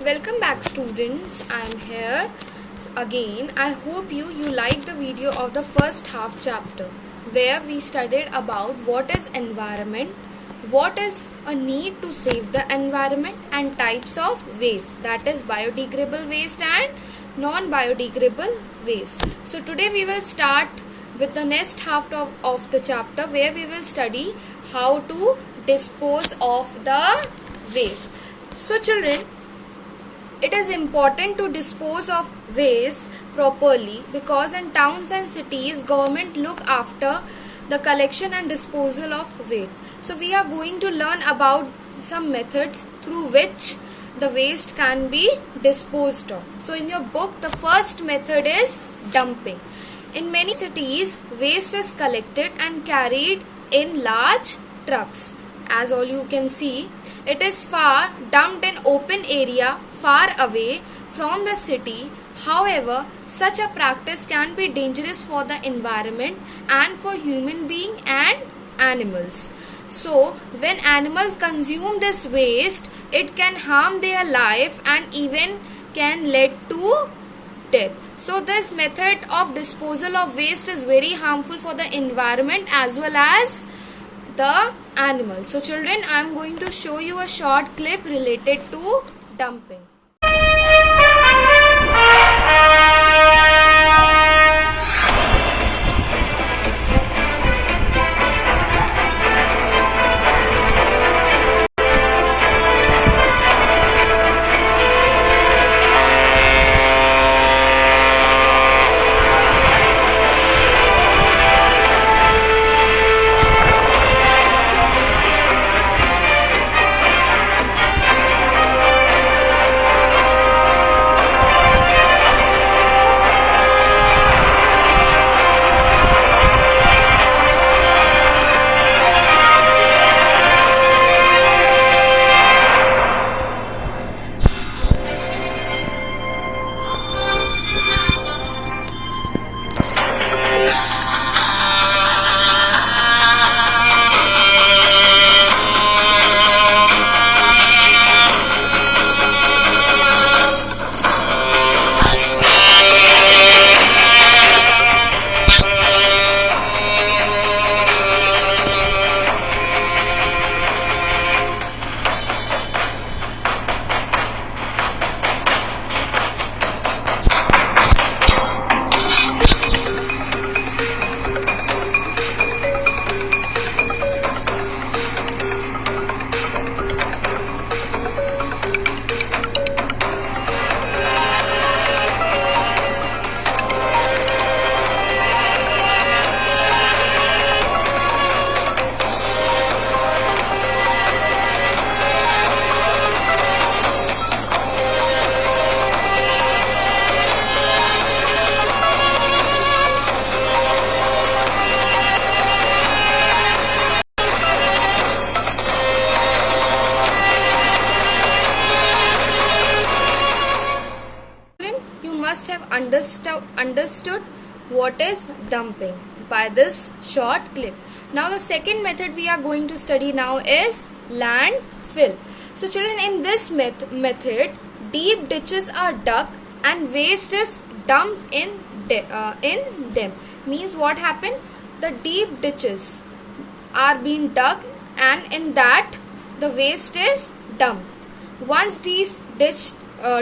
Welcome back, students. I am here again. I hope you liked the video of the first half chapter where we studied about what is environment, what is a need to save the environment, and types of waste, that is biodegradable waste and non-biodegradable waste. So today we will start with the next half of the chapter where we will study how to dispose of the waste. So children, it is important to dispose of waste properly because in towns and cities government look after the collection and disposal of waste. So we are going to learn about some methods through which the waste can be disposed of. So in your book, the first method is dumping. In many cities, waste is collected and carried in large trucks. As all you can see, it is dumped in open area far away from the city. However, such a practice can be dangerous for the environment and for human beings and animals. So, when animals consume this waste, it can harm their life and even can lead to death. So, this method of disposal of waste is very harmful for the environment as well as the animals. So, children, I am going to show you a short clip related to dumping. Must have understood what is dumping by this short clip. Now the second method we are going to study now is landfill. So children, in this method, deep ditches are dug and waste is dumped in them. Means what happened? The deep ditches are being dug and in that the waste is dumped. Once these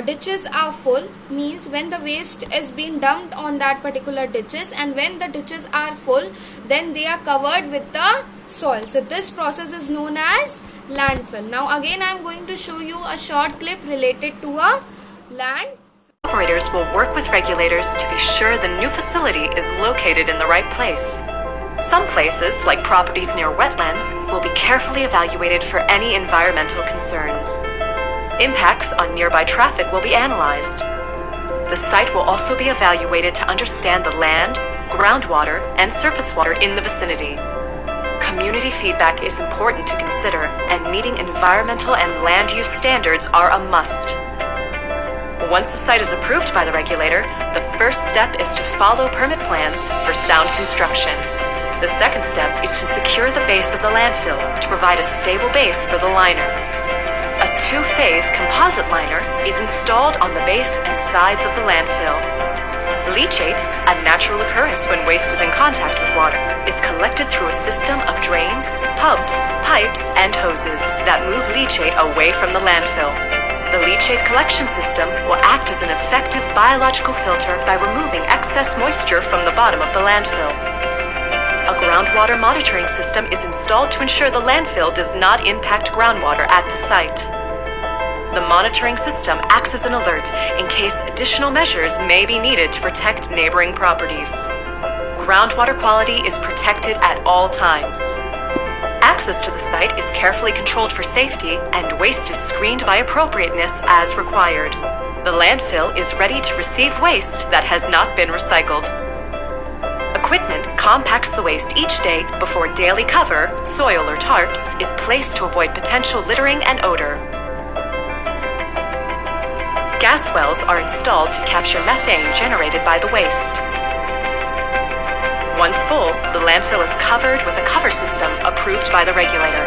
ditches are full, means when the waste is being dumped on that particular ditches, and when the ditches are full, then they are covered with the soil. So this process is known as landfill. Now again I am going to show you a short clip related to a land. Operators will work with regulators to be sure the new facility is located in the right place. Some places, like properties near wetlands, will be carefully evaluated for any environmental concerns. Impacts on nearby traffic will be analyzed. The site will also be evaluated to understand the land, groundwater, and surface water in the vicinity. Community feedback is important to consider, and meeting environmental and land use standards are a must. Once the site is approved by the regulator, the first step is to follow permit plans for sound construction. The second step is to secure the base of the landfill to provide a stable base for the liner. A two-phase composite liner is installed on the base and sides of the landfill. Leachate, a natural occurrence when waste is in contact with water, is collected through a system of drains, pumps, pipes, and hoses that move leachate away from the landfill. The leachate collection system will act as an effective biological filter by removing excess moisture from the bottom of the landfill. A groundwater monitoring system is installed to ensure the landfill does not impact groundwater at the site. The monitoring system acts as an alert in case additional measures may be needed to protect neighboring properties. Groundwater quality is protected at all times. Access to the site is carefully controlled for safety, and waste is screened by appropriateness as required. The landfill is ready to receive waste that has not been recycled. Equipment compacts the waste each day before daily cover, soil or tarps, is placed to avoid potential littering and odor. Gas wells are installed to capture methane generated by the waste. Once full, the landfill is covered with a cover system approved by the regulator.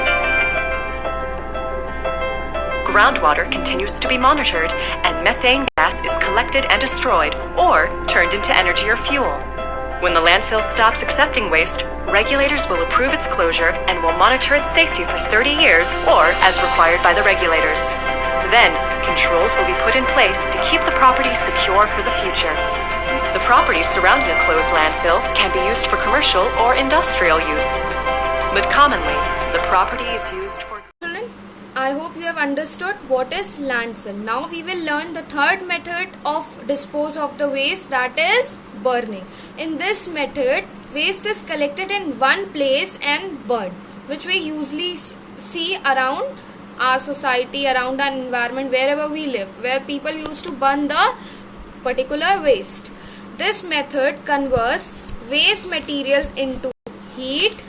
Groundwater continues to be monitored, and methane gas is collected and destroyed or turned into energy or fuel. When the landfill stops accepting waste, regulators will approve its closure and will monitor its safety for 30 years or as required by the regulators. Then, controls will be put in place to keep the property secure for the future. The property surrounding a closed landfill can be used for commercial or industrial use. But commonly, the property is used for... Children, I hope you have understood what is landfill. Now we will learn the third method of dispose of the waste, that is burning. In this method, waste is collected in one place and burned, which we usually see around our society, around our environment, wherever we live, where people used to burn the particular waste. This method converts waste materials into heat,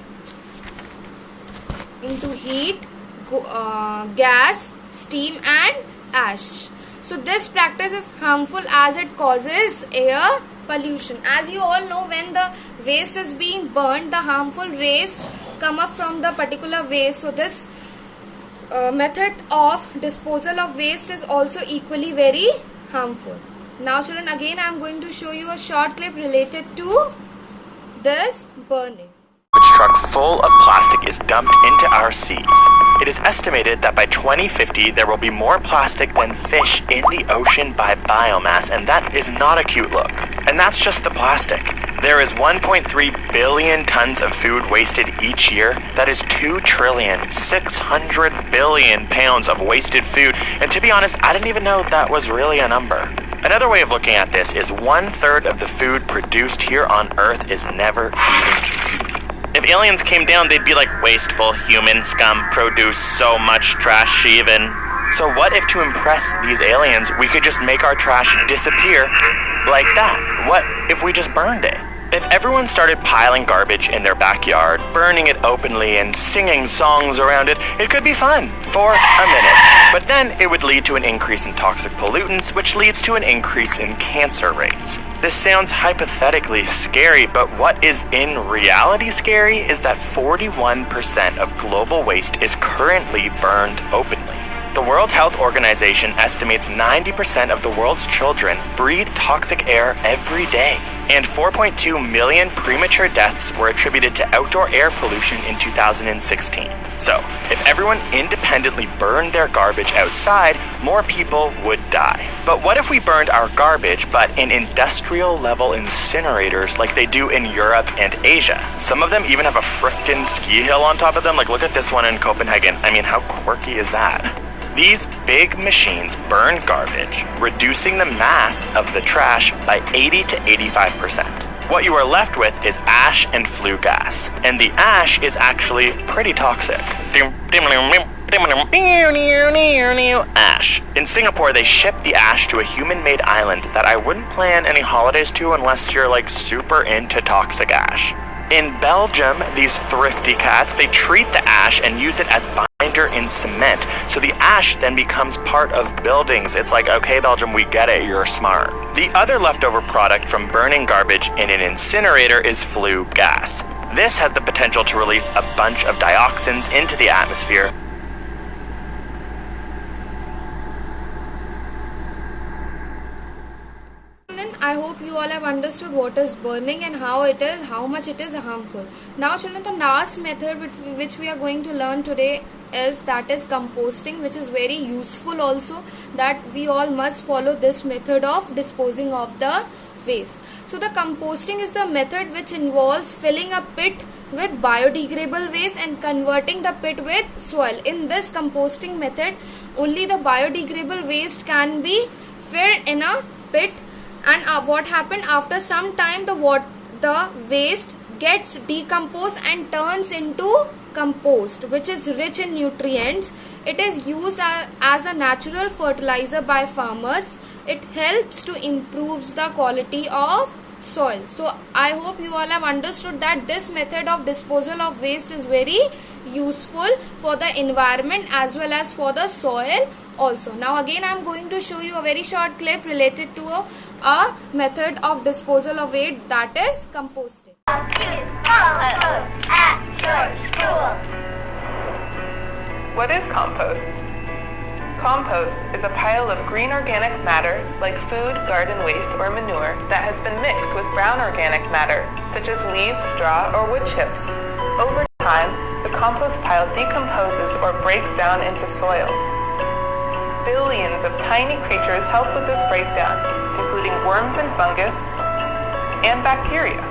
gas, steam and ash. So this practice is harmful as it causes air pollution. As you all know, when the waste is being burned, the harmful rays come up from the particular waste. So this method of disposal of waste is also equally very harmful. Now children, again I am going to show you a short clip related to this burning. Which truck full of plastic is dumped into our seas. It is estimated that by 2050 there will be more plastic than fish in the ocean by biomass, and that is not a cute look. And that's just the plastic. There is 1.3 billion tons of food wasted each year. That is 2,600 billion pounds of wasted food. And to be honest, I didn't even know that was really a number. Another way of looking at this is 1/3 of the food produced here on Earth is never even eaten. If aliens came down, they'd be like, wasteful human scum produce so much trash even. So what if to impress these aliens, we could just make our trash disappear like that? What if we just burned it? If everyone started piling garbage in their backyard, burning it openly and singing songs around it, it could be fun for a minute. But then it would lead to an increase in toxic pollutants, which leads to an increase in cancer rates. This sounds hypothetically scary, but what is in reality scary is that 41% of global waste is currently burned openly. The World Health Organization estimates 90% of the world's children breathe toxic air every day, and 4.2 million premature deaths were attributed to outdoor air pollution in 2016. So, if everyone independently burned their garbage outside, more people would die. But what if we burned our garbage, but in industrial-level incinerators like they do in Europe and Asia? Some of them even have a frickin' ski hill on top of them. Like, look at this one in Copenhagen. I mean, how quirky is that? These big machines burn garbage, reducing the mass of the trash by 80 to 85%. What you are left with is ash and flue gas, and the ash is actually pretty toxic. Ash. In Singapore, they ship the ash to a human-made island that I wouldn't plan any holidays to unless you're like super into toxic ash. In Belgium, these thrifty cats, they treat the ash and use it as binder in cement. So the ash then becomes part of buildings. It's like, okay, Belgium, we get it, you're smart. The other leftover product from burning garbage in an incinerator is flue gas. This has the potential to release a bunch of dioxins into the atmosphere, I hope you all have understood what is burning and how much it is harmful. Now children, the last method which we are going to learn today is composting, which is very useful also, that we all must follow this method of disposing of the waste. So the composting is the method which involves filling a pit with biodegradable waste and converting the pit with soil. In this composting method, only the biodegradable waste can be filled in a pit, and what happened after some time, the waste gets decomposed and turns into compost, which is rich in nutrients. It is used as a natural fertilizer by farmers. It helps to improve the quality of soil. So I hope you all have understood that this method of disposal of waste is very useful for the environment as well as for the soil also. Now again I am going to show you a very short clip related to a method of disposal of waste, that is composting. What is compost? Compost is a pile of green organic matter like food, garden waste, or manure that has been mixed with brown organic matter such as leaves, straw, or wood chips. Over time, the compost pile decomposes or breaks down into soil. Billions of tiny creatures help with this breakdown, including worms and fungus, and bacteria.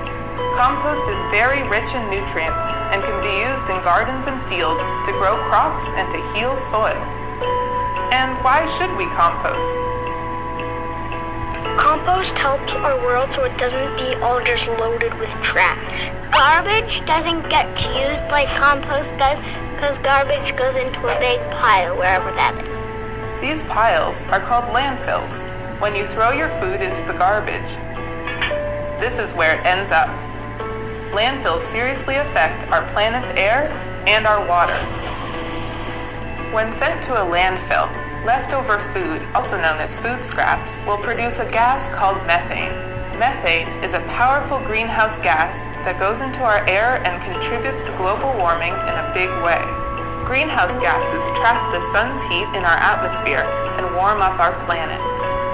Compost is very rich in nutrients and can be used in gardens and fields to grow crops and to heal soil. And why should we compost? Compost helps our world so it doesn't be all just loaded with trash. Garbage doesn't get used like compost does because garbage goes into a big pile wherever that is. These piles are called landfills. When you throw your food into the garbage, this is where it ends up. Landfills seriously affect our planet's air and our water. When sent to a landfill, leftover food, also known as food scraps, will produce a gas called methane. Methane is a powerful greenhouse gas that goes into our air and contributes to global warming in a big way. Greenhouse gases trap the sun's heat in our atmosphere and warm up our planet.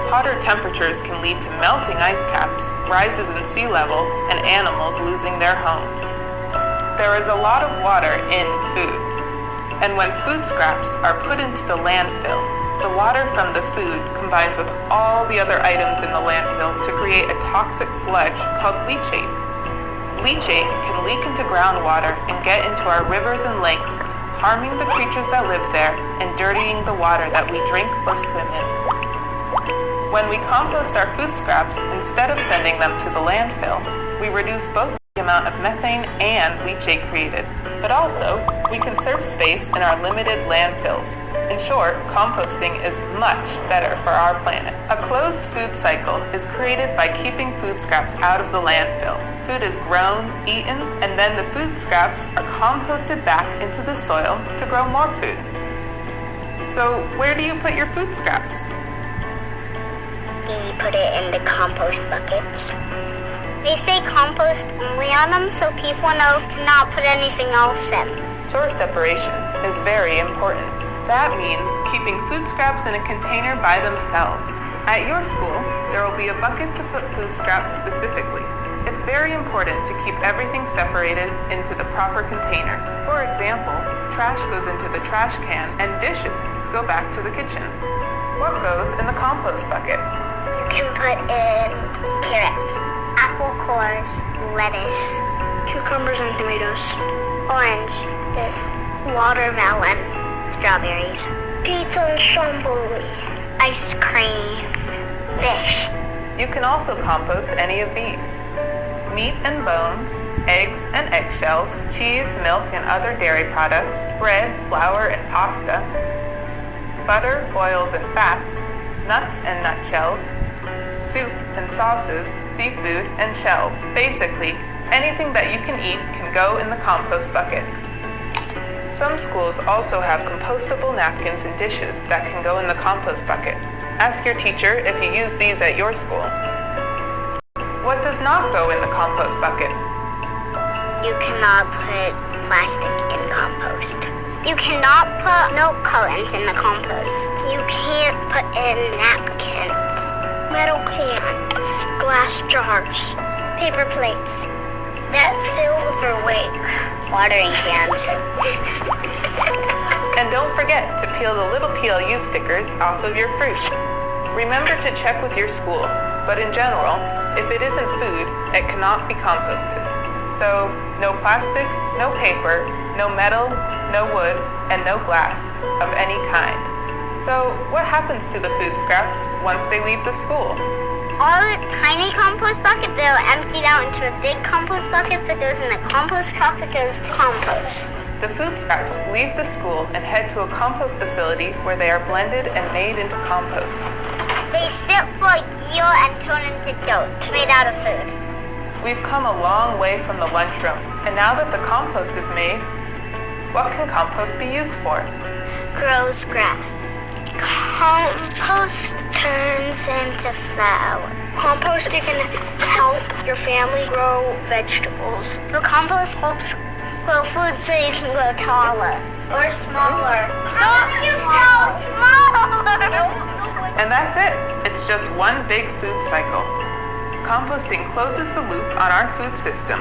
Hotter temperatures can lead to melting ice caps, rises in sea level, and animals losing their homes. There is a lot of water in food. And when food scraps are put into the landfill, the water from the food combines with all the other items in the landfill to create a toxic sludge called leachate. Leachate can leak into groundwater and get into our rivers and lakes, harming the creatures that live there and dirtying the water that we drink or swim in. When we compost our food scraps, instead of sending them to the landfill, we reduce both the amount of methane and leachate created. But also, we conserve space in our limited landfills. In short, composting is much better for our planet. A closed food cycle is created by keeping food scraps out of the landfill. Food is grown, eaten, and then the food scraps are composted back into the soil to grow more food. So, where do you put your food scraps? We put it in the compost buckets. They say compost only on them so people know to not put anything else in. Source separation is very important. That means keeping food scraps in a container by themselves. At your school, there will be a bucket to put food scraps specifically. It's very important to keep everything separated into the proper containers. For example, trash goes into the trash can and dishes go back to the kitchen. What goes in the compost bucket? You can put in carrots, apple cores, lettuce, cucumbers and tomatoes, orange, watermelon, strawberries, pizza and strawberry, ice cream, fish. You can also compost any of these: meat and bones, eggs and eggshells, cheese, milk and other dairy products, bread, flour and pasta, butter, oils and fats, nuts and nutshells, soup and sauces, seafood and shells. Basically, anything that you can eat can go in the compost bucket. Some schools also have compostable napkins and dishes that can go in the compost bucket. Ask your teacher if you use these at your school. What does not go in the compost bucket? You cannot put plastic in compost. You cannot put milk cartons in the compost. You can't put in napkins, metal cans, glass glass jars, paper plates, that silverware, watering cans. And don't forget to peel the little PLU stickers off of your fruit. Remember to check with your school, but in general, if it isn't food, it cannot be composted. So, no plastic, no paper, no metal, no wood, and no glass of any kind. So, what happens to the food scraps once they leave the school? All the tiny compost buckets, they'll empty out into a big compost bucket that goes in the compost bucket goes to compost. The food scraps leave the school and head to a compost facility where they are blended and made into compost. They sit for a year and turn into dough made out of food. We've come a long way from the lunchroom, and now that the compost is made, what can compost be used for? Grows grass. Compost turns into flour. Composting can help your family grow vegetables. The compost helps grow food so you can grow taller or smaller. Not you grow smaller! And that's it. It's just one big food cycle. Composting closes the loop on our food system,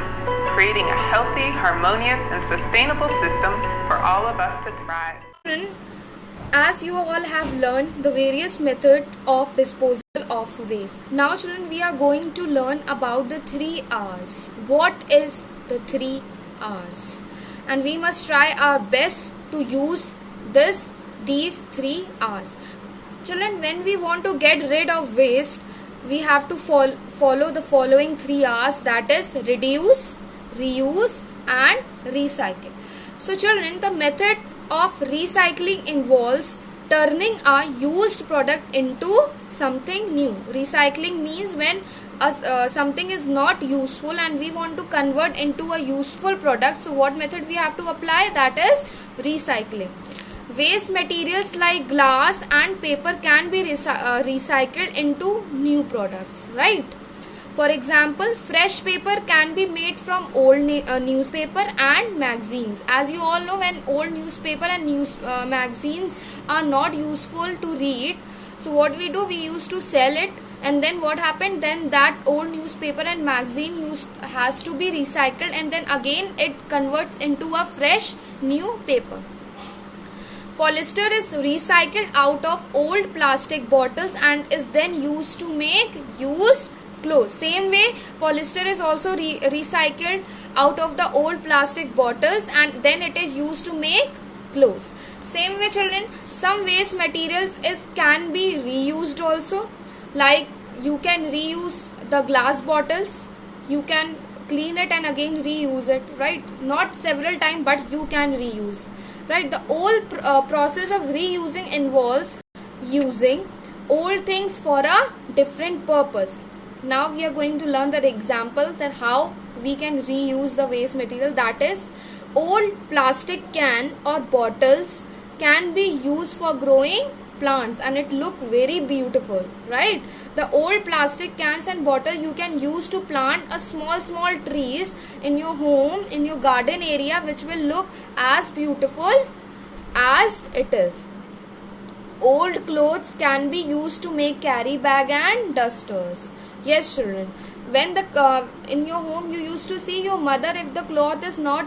creating a healthy, harmonious, and sustainable system for all of us to thrive. As you all have learned the various methods of disposal of waste. Now children, we are going to learn about the 3 R's. What is the 3 R's? And we must try our best to use these 3 R's. Children, when we want to get rid of waste, we have to follow the following 3 R's, that is reduce, reuse and recycle. So children, the method of recycling involves turning a used product into something new. Recycling means when something is not useful and we want to convert into a useful product. So what method we have to apply? That is recycling. Waste materials like glass and paper can be recycled into new products, right? For example, fresh paper can be made from old newspaper and magazines. As you all know, when old newspaper and magazines are not useful to read, so what we do, we used to sell it, and then what happened, then that old newspaper and magazine has to be recycled, and then again it converts into a fresh new paper. Polyester is recycled out of old plastic bottles and is then used to make used clothes. Same way, polyester is also recycled out of the old plastic bottles and then it is used to make clothes. Same way children, some waste materials can be reused also. Like you can reuse the glass bottles, you can clean it and again reuse it, right? Not several times, but you can reuse. Right, the whole process of reusing involves using old things for a different purpose. Now we are going to learn the example that how we can reuse the waste material. That is, old plastic can or bottles can be used for growing plants and it look very beautiful, right? The old plastic cans and bottle you can use to plant a small trees in your home, in your garden area, which will look as beautiful as it is. Old clothes can be used to make carry bag and dusters. Yes children, when in your home you used to see your mother, if the cloth is not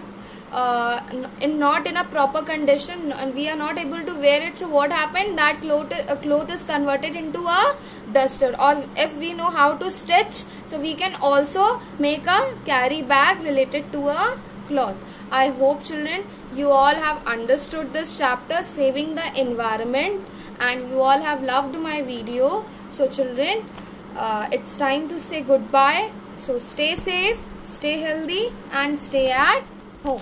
in a proper condition and we are not able to wear it, so what happened, that cloth is converted into a duster. Or if we know how to stitch, so we can also make a carry bag related to a cloth. I hope children you all have understood this chapter, saving the environment, and you all have loved my video. So children, it's time to say goodbye. So stay safe, stay healthy and stay at home.